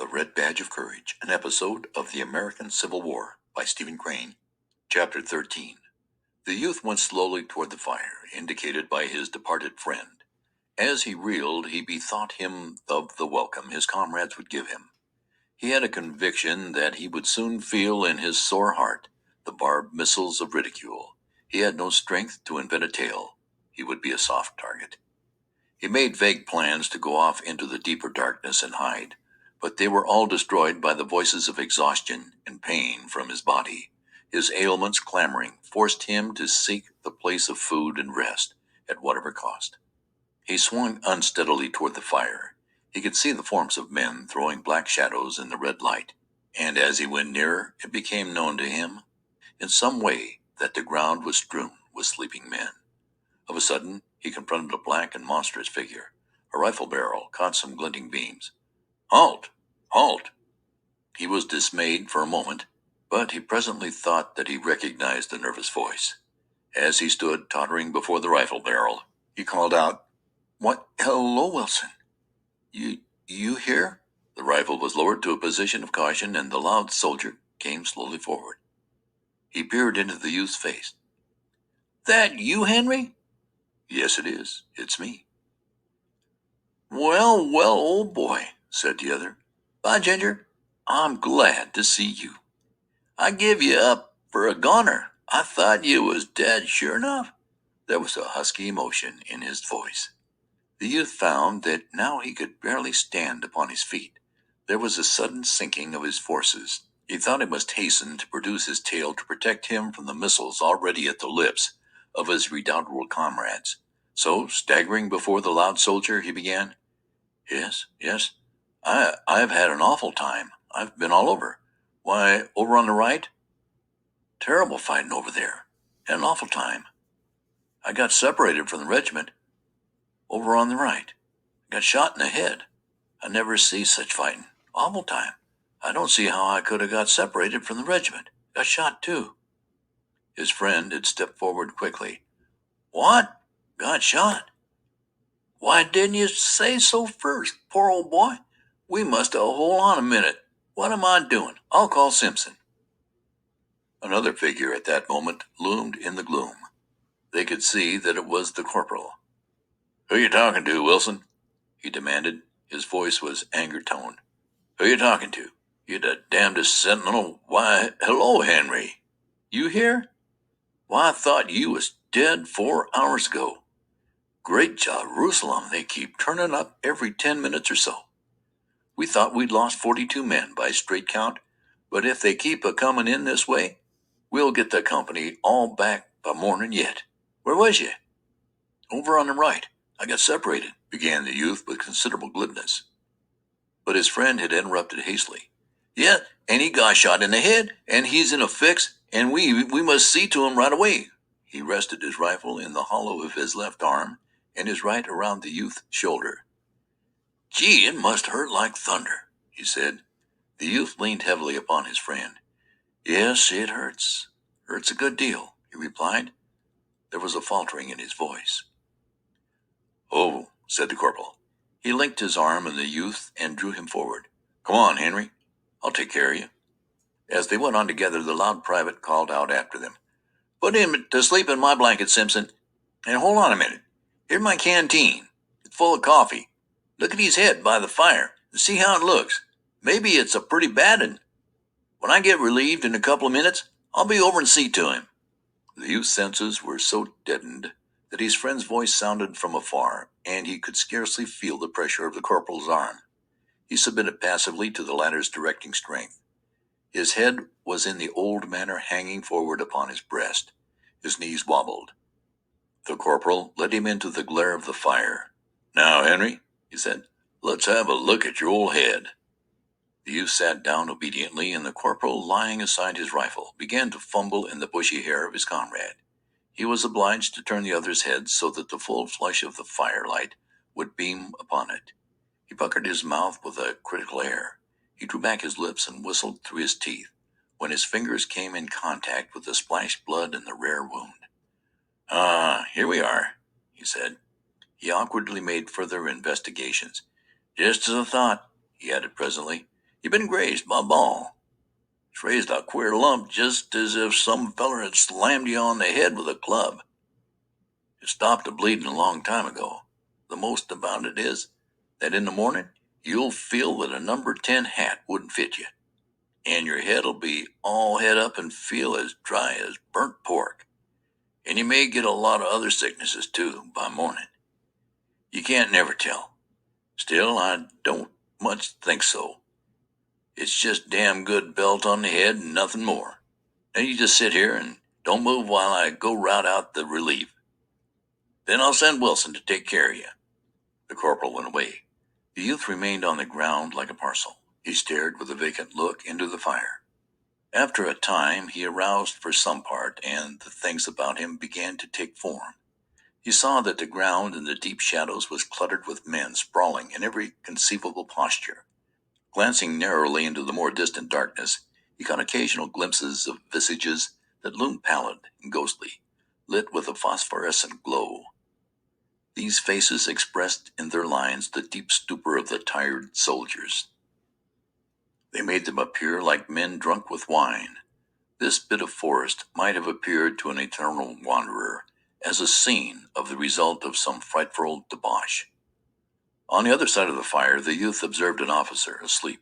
The Red Badge of Courage, an episode of the American Civil War by Stephen Crane. Chapter 13. The youth went slowly toward the fire, indicated by his departed friend. As he reeled, he bethought him of the welcome his comrades would give him. He had a conviction that he would soon feel in his sore heart the barbed missiles of ridicule. He had no strength to invent a tale. He would be a soft target. He made vague plans to go off into the deeper darkness and hide, but they were all destroyed by the voices of exhaustion and pain from his body. His ailments clamoring forced him to seek the place of food and rest at whatever cost. He swung unsteadily toward the fire. He could see the forms of men throwing black shadows in the red light, and as he went nearer, it became known to him in some way that the ground was strewn with sleeping men. Of a sudden, he confronted a black and monstrous figure. A rifle barrel caught some glinting beams. "Halt! Halt!" He was dismayed for a moment, but he presently thought that he recognized the nervous voice. As he stood tottering before the rifle barrel, he called out, "What? Hello, Wilson. You here?" The rifle was lowered to a position of caution, and the loud soldier came slowly forward. He peered into the youth's face. "That you, Henry?" "Yes, it is. It's me." "Well, old boy," said the other. "By Ginger, I'm glad to see you. I give you up for a goner. I thought you was dead, sure enough." There was a husky emotion in his voice. The youth found that now he could barely stand upon his feet. There was a sudden sinking of his forces. He thought he must hasten to produce his tale to protect him from the missiles already at the lips of his redoubtable comrades. So, staggering before the loud soldier, he began, Yes. I've had an awful time. I've been all over. Why, over on the right? Terrible fighting over there. Had an awful time. I got separated from the regiment. Over on the right. Got shot in the head. I never see such fighting. Awful time. I don't see how I could have got separated from the regiment. Got shot, too." His friend had stepped forward quickly. "What? Got shot? Why didn't you say so first, poor old boy? We must have hold on a minute. What am I doing? I'll call Simpson." Another figure at that moment loomed in the gloom. They could see that it was the corporal. "Who you talking to, Wilson?" he demanded. His voice was anger-toned. "Who you talking to? You the damnedest sentinel. Why, hello, Henry. You here? Why, I thought you was dead 4 hours ago. Great Jerusalem, they keep turning up every 10 minutes or so. We thought we'd lost 42 men by straight count, but if they keep a-coming in this way, we'll get the company all back by morning yet. Where was you?" "Over on the right. I got separated," began the youth with considerable glibness. But his friend had interrupted hastily. "Yeah, and he got shot in the head, and he's in a fix, and we must see to him right away." He rested his rifle in the hollow of his left arm, and his right around the youth's shoulder. "Gee, it must hurt like thunder," he said. The youth leaned heavily upon his friend. "Yes, it hurts. Hurts a good deal," he replied. There was a faltering in his voice. "Oh," said the corporal. He linked his arm in the youth and drew him forward. "Come on, Henry. I'll take care of you." As they went on together, the loud private called out after them, "Put him to sleep in my blanket, Simpson. And hold on a minute. Here's my canteen. It's full of coffee. Look at his head by the fire and see how it looks. Maybe it's a pretty bad one. When I get relieved in a couple of minutes, I'll be over and see to him." The youth's senses were so deadened that his friend's voice sounded from afar, and he could scarcely feel the pressure of the corporal's arm. He submitted passively to the latter's directing strength. His head was in the old manner hanging forward upon his breast. His knees wobbled. The corporal led him into the glare of the fire. "Now, Henry," he said, "let's have a look at your old head." The youth sat down obediently, and the corporal, laying aside his rifle, began to fumble in the bushy hair of his comrade. He was obliged to turn the other's head so that the full flush of the firelight would beam upon it. He puckered his mouth with a critical air. He drew back his lips and whistled through his teeth when his fingers came in contact with the splashed blood and the rare wound. Here we are," he said. He awkwardly made further investigations. "Just as I thought," he added presently. You been grazed by a ball. It's raised a queer lump just as if some feller had slammed you on the head with a club. It stopped the bleeding a long time ago. The most about it is that in the morning you'll feel that a number 10 hat wouldn't fit you, and your head'll be all head up and feel as dry as burnt pork. And you may get a lot of other sicknesses too by morning. You can't never tell. Still, I don't much think so. It's just damn good belt on the head and nothing more. Now you just sit here and don't move while I go rout out the relief. Then I'll send Wilson to take care of you." The corporal went away. The youth remained on the ground like a parcel. He stared with a vacant look into the fire. After a time, he aroused for some part, and the things about him began to take form. He saw that the ground in the deep shadows was cluttered with men sprawling in every conceivable posture. Glancing narrowly into the more distant darkness, he caught occasional glimpses of visages that loomed pallid and ghostly, lit with a phosphorescent glow. These faces expressed in their lines the deep stupor of the tired soldiers. They made them appear like men drunk with wine. This bit of forest might have appeared to an eternal wanderer as a scene of the result of some frightful debauch. On the other side of the fire, the youth observed an officer asleep,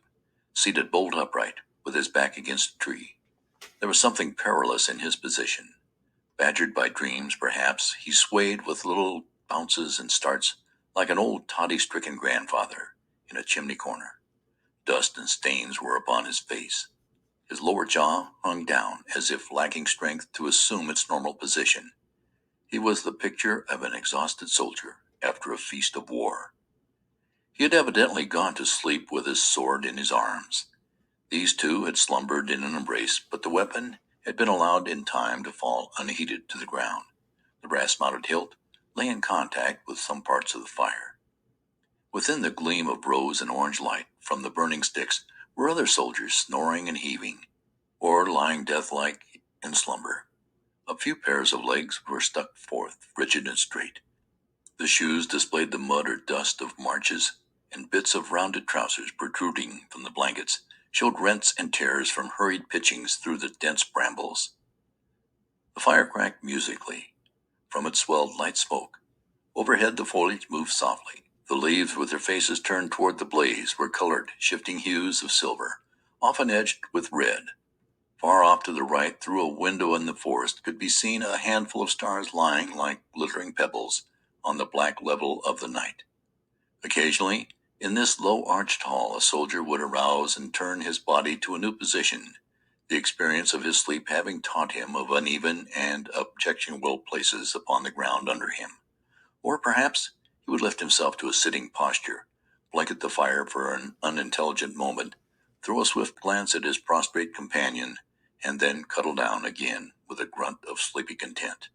seated bolt upright, with his back against a tree. There was something perilous in his position. Badgered by dreams, perhaps, he swayed with little bounces and starts like an old toddy-stricken grandfather in a chimney corner. Dust and stains were upon his face. His lower jaw hung down as if lacking strength to assume its normal position. He was the picture of an exhausted soldier after a feast of war. He had evidently gone to sleep with his sword in his arms. These two had slumbered in an embrace, but the weapon had been allowed in time to fall unheeded to the ground. The brass-mounted hilt lay in contact with some parts of the fire. Within the gleam of rose and orange light from the burning sticks were other soldiers snoring and heaving, or lying death-like in slumber. A few pairs of legs were stuck forth, rigid and straight. The shoes displayed the mud or dust of marches, and bits of rounded trousers protruding from the blankets showed rents and tears from hurried pitchings through the dense brambles. The fire cracked musically. From it swelled light smoke. Overhead the foliage moved softly. The leaves, with their faces turned toward the blaze, were colored, shifting hues of silver, often edged with red. Far off to the right, through a window in the forest, could be seen a handful of stars lying like glittering pebbles on the black level of the night. Occasionally, in this low-arched hall, a soldier would arouse and turn his body to a new position, the experience of his sleep having taught him of uneven and objectionable places upon the ground under him. Or perhaps he would lift himself to a sitting posture, blanket the fire for an unintelligent moment, throw a swift glance at his prostrate companion, and then cuddle down again with a grunt of sleepy content.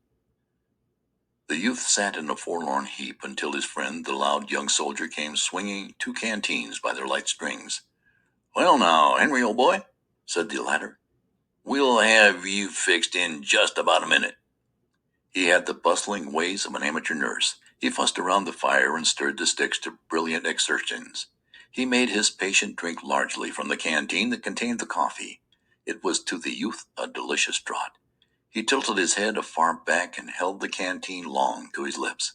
The youth sat in a forlorn heap until his friend, the loud young soldier, came swinging two canteens by their light strings. "Well now, Henry, old boy," said the latter, "we'll have you fixed in just about a minute." He had the bustling ways of an amateur nurse. He fussed around the fire and stirred the sticks to brilliant exertions. He made his patient drink largely from the canteen that contained the coffee. It was to the youth a delicious draught. He tilted his head afar back and held the canteen long to his lips.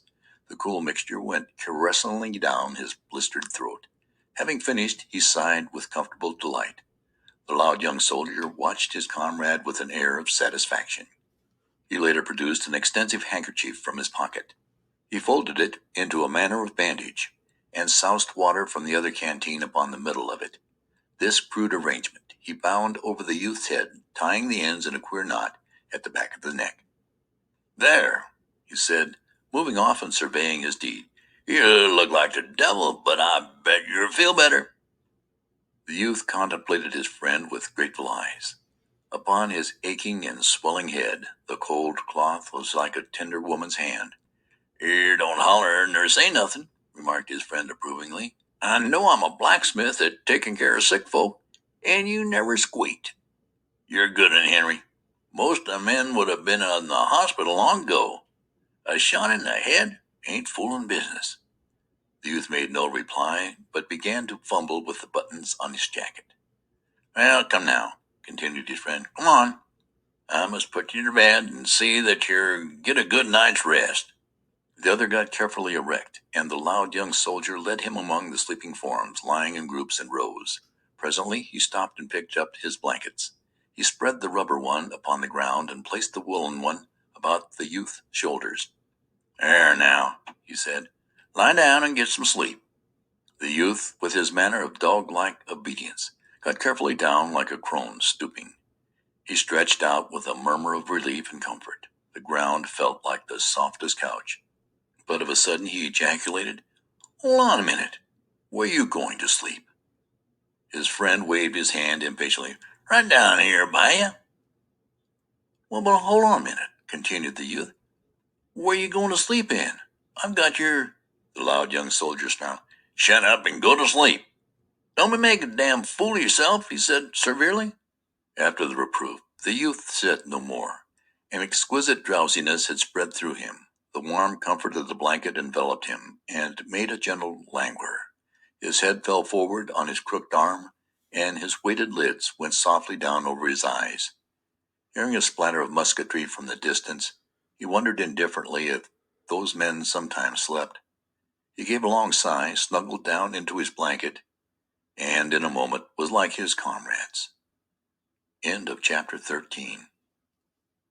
The cool mixture went caressingly down his blistered throat. Having finished, he sighed with comfortable delight. The loud young soldier watched his comrade with an air of satisfaction. He later produced an extensive handkerchief from his pocket. He folded it into a manner of bandage, and soused water from the other canteen upon the middle of it. This crude arrangement he bound over the youth's head, tying the ends in a queer knot at the back of the neck. "There," he said, moving off and surveying his deed. "You look like the devil, but I bet you'll feel better." The youth contemplated his friend with grateful eyes. Upon his aching and swelling head, the cold cloth was like a tender woman's hand. "You don't holler nor say nothing," remarked his friend approvingly. "I know I'm a blacksmith at taking care of sick folk, and you never squeaked. You're a good un, Henry. Most of the men would have been in the hospital long ago. A shot in the head ain't fooling business." The youth made no reply, but began to fumble with the buttons on his jacket. Well, come now, continued his friend. Come on. I must put you to bed and see that you get a good night's rest. The other got carefully erect, and the loud young soldier led him among the sleeping forms, lying in groups and rows. Presently he stopped and picked up his blankets. He spread the rubber one upon the ground and placed the woolen one about the youth's shoulders. There now, he said, lie down and get some sleep. The youth, with his manner of dog-like obedience, got carefully down like a crone stooping. He stretched out with a murmur of relief and comfort. The ground felt like the softest couch. But of a sudden he ejaculated, Hold on a minute. Where you going to sleep? His friend waved his hand impatiently. Right down here by you. Well, but hold on a minute, continued the youth. Where you going to sleep in? I've got your... The loud young soldier snarled. Shut up and go to sleep. Don't be making a damn fool of yourself, he said severely. After the reproof, the youth said no more. An exquisite drowsiness had spread through him. The warm comfort of the blanket enveloped him and made a gentle languor. His head fell forward on his crooked arm, and his weighted lids went softly down over his eyes. Hearing a splatter of musketry from the distance, he wondered indifferently if those men sometimes slept. He gave a long sigh, snuggled down into his blanket, and in a moment was like his comrades. End of chapter 13.